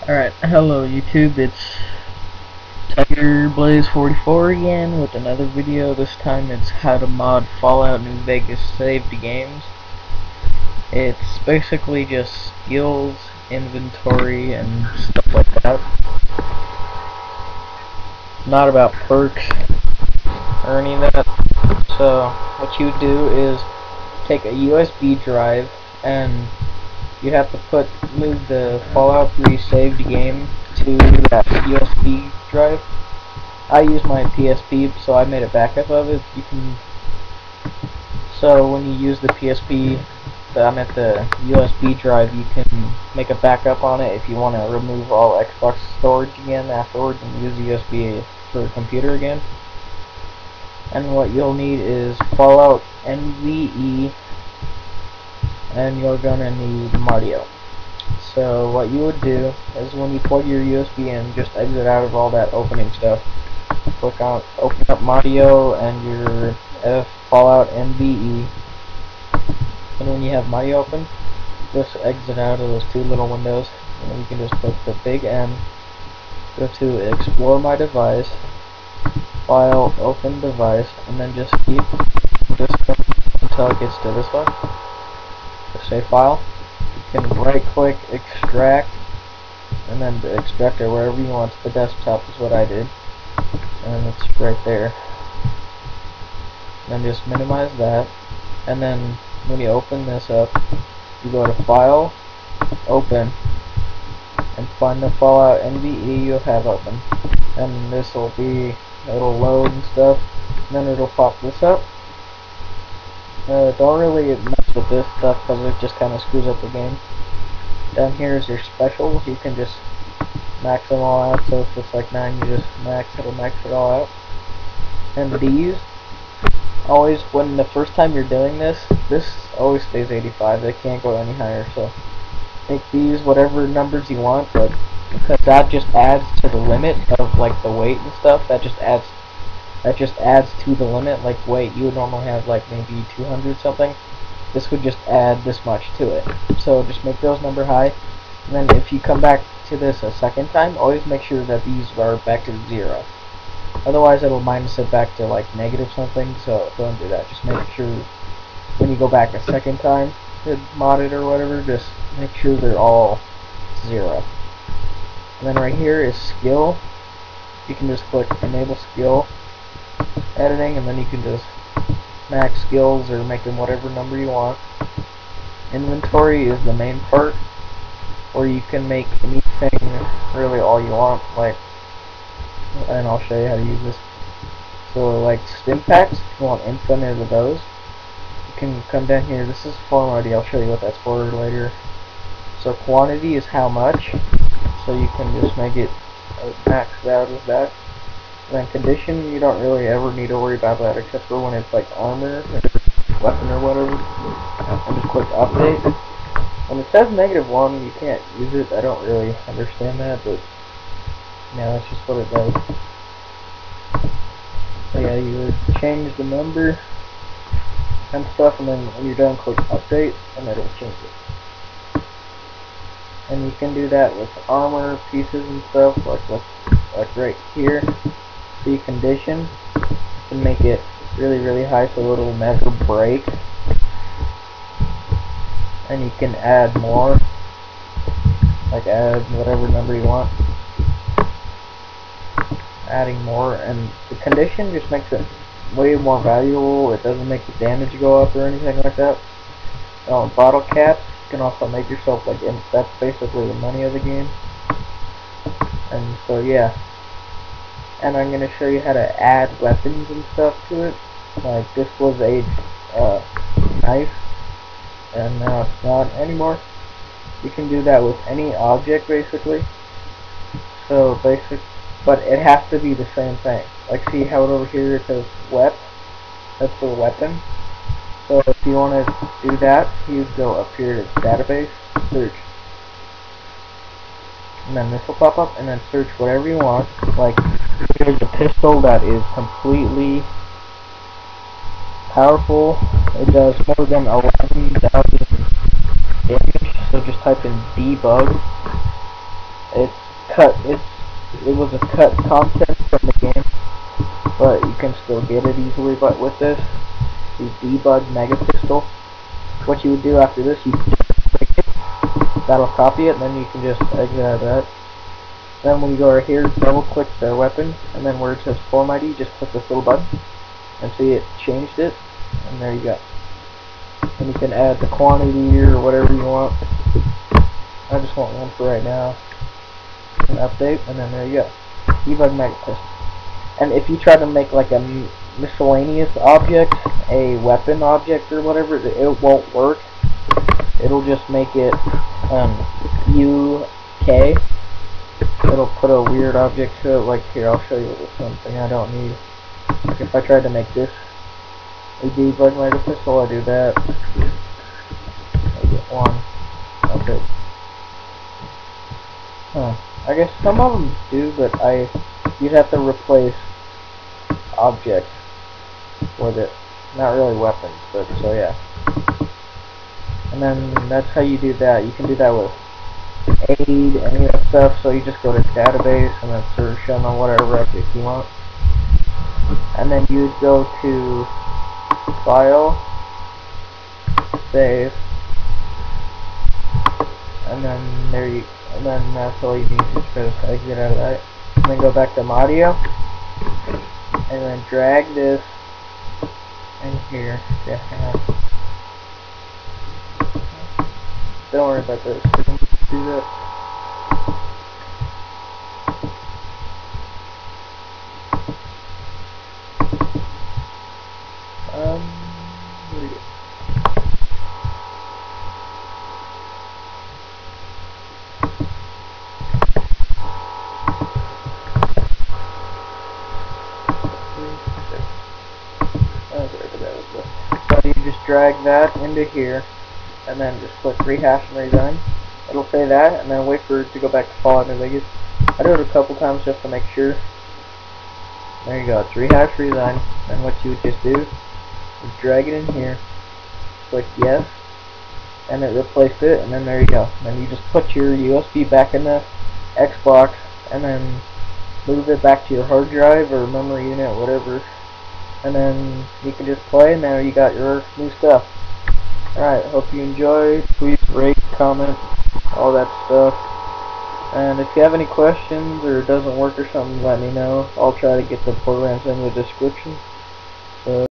Alright, hello YouTube, it's TigerBlaze44 again with another video. This time it's how to mod Fallout New Vegas saved games. It's basically just skills, inventory, and stuff like that. Not about perks or any of that. So what you do is take a USB drive and you have to move the Fallout 3 saved game to that USB drive. I use my PSP, so I made a backup of it. So when you use the PSP, the USB drive, you can make a backup on it if you want to remove all Xbox storage again afterwards and use the USB for a computer again. And what you'll need is Fallout NVE, and you're gonna need Mario. So what you would do is when you plug your USB in, just exit out of all that opening stuff. Click on open up Mario and your Fallout NVE. And when you have Mario open, just exit out of those two little windows, and then you can just click the big M, go to Explore My Device, File, Open Device, and then just keep this until it gets to this one. Just say File. You can right click Extract, and then extract it wherever you want. The desktop is what I did, and it's right there. Then just minimize that, and then when you open this up, you go to File, Open, and find the Fallout NVE you'll have open. And this will be, it'll load and stuff, and then it'll pop this up. Don't really mess with this stuff because it just kind of screws up the game. Down here is your specials. You can just max them all out, so if it's like 9, you just it'll max it all out. And these, always, when the first time you're doing this always stays 85. They can't go any higher, so make these whatever numbers you want, like, because that just adds to the limit of like the weight and stuff. That just adds to the limit. Like weight, you would normally have like maybe 200 something. This would just add this much to it. So just make those number high, and then if you come back to this a second time, always make sure that these are back to 0. Otherwise it'll minus it back to like negative something, so don't do that. Just make sure when you go back a second time to mod it or whatever, just make sure they're all 0. And then right here is skill. You can just click enable skill editing, and then you can just max skills or make them whatever number you want. Inventory is the main part, where you can make anything really all you want, like, and I'll show you how to use this. So like stim packs, if you want infinite of those, you can come down here. This is form already, I'll show you what that's for later. So quantity is how much, so you can just make it maxed out as that. And then condition, you don't really ever need to worry about that except for when it's like armor or weapon or whatever. And just click update. When it says -1, you can't use it. I don't really understand that, but yeah, that's just what it does. So yeah, you would change the number and stuff, and then when you're done, click update, and it'll change it. And you can do that with armor pieces and stuff, like right here. See condition, you can make it really high so it'll never break. And you can add more, like add whatever number you want. Adding more, and the condition just makes it way more valuable. It doesn't make the damage go up or anything like that. Bottle caps, you can also make yourself like, that's basically the money of the game. And so yeah, and I'm going to show you how to add weapons and stuff to it. Like this was a knife, and now it's not anymore. You can do that with any object basically. So but it has to be the same thing. Like see how over here it says wep, that's for weapon. So if you want to do that, you go up here to database, search, and then this will pop up, and then search whatever you want. Like here's a pistol that is completely powerful. It does more than 11,000 damage, so just type in debug. It's it was a cut content from the game, but you can still get it easily. But with this, the debug mega pistol, what you would do after this, you click it, that'll copy it, and then you can just exit out of that. Then when you go right here, double click the weapon, and then where it says form ID, just click this little button, and see it changed it, and there you go. And you can add the quantity or whatever you want. I just want one for right now. An update, and then there you go. Debug mega pistol. And if you try to make like a miscellaneous object, a weapon object or whatever, it won't work. It'll just make it UK. It'll put a weird object to it. Like here, I'll show you with something I don't need. Like if I tried to make this a debug mega pistol, I do that. I get one. Okay. Huh. I guess some of them do, but you'd have to replace objects with it. Not really weapons, but so yeah. And then that's how you do that. You can do that with aid, any of that stuff. So you just go to database and then search on whatever object you want. And then you'd go to file, save, and then and then that's all you need. Just press exit out of that, and then go back to audio, and then drag this in here. Yeah, hang on. Don't worry about this. We can just do that. Here we go. So you just drag that into here, and then just click rehash and resign. It'll say that, and then wait for it to go back to Fallout New Vegas. I do it a couple times just to make sure. There you go, it's rehash resign. And what you would just do is drag it in here, click yes, and it replaced it, and then there you go. And then you just put your USB back in the Xbox, and then move it back to your hard drive or memory unit, whatever. And then you can just play, and now you got your new stuff. Alright, hope you enjoyed. Please rate, comment, all that stuff. And if you have any questions or it doesn't work or something, let me know. I'll try to get the programs in the description. So